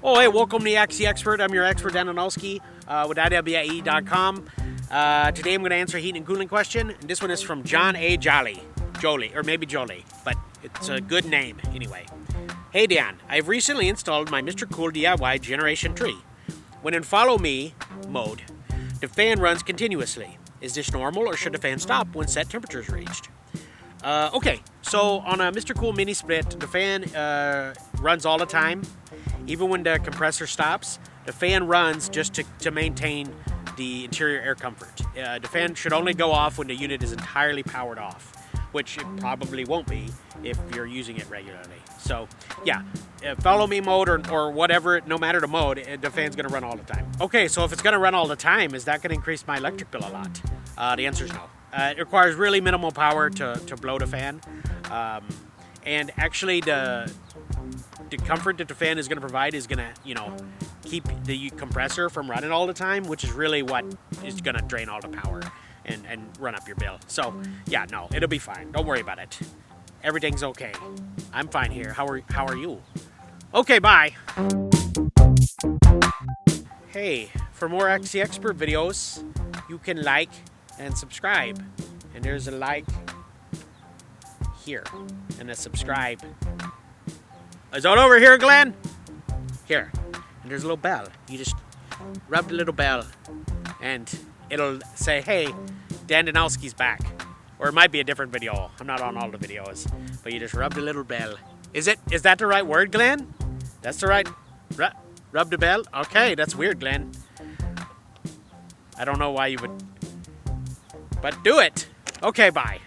Oh, hey, welcome to the XC Expert. I'm your expert, Dan Danowski, with IWAE.com. Today I'm going to answer a heating and cooling question, and this one is from John A. Jolie, or maybe Jolie, but it's a good name anyway. Hey Dan, I've recently installed my MrCool DIY Generation 3. When in follow me mode, the fan runs continuously. Is this normal, or should the fan stop when set temperature is reached? Okay, so on a MrCool Mini Split, the fan runs all the time. Even when the compressor stops, the fan runs just to maintain the interior air comfort. The fan should only go off when the unit is entirely powered off, which it probably won't be if you're using it regularly. So yeah, follow me mode or whatever, no matter the mode, the fan's gonna run all the time. Okay, so if it's gonna run all the time, is that gonna increase my electric bill a lot? The answer is no. It requires really minimal power to blow the fan. And actually the comfort that the fan is going to provide is going to, keep the compressor from running all the time, which is really what is going to drain all the power and run up your bill. So yeah, no, it'll be fine. Don't worry about it. Everything's okay. I'm fine here. How are you? Okay, bye. Hey, for more XC Expert videos, you can like and subscribe. And there's a like here and a subscribe. Is that over here, Glenn? Here. And there's a little bell. You just rub the little bell and it'll say, hey, Dan Danowski's back. Or it might be a different video. I'm not on all the videos. But you just rub the little bell. Is that the right word, Glenn? That's the right... Rub the bell? Okay, that's weird, Glenn. I don't know why you would... But do it. Okay, bye.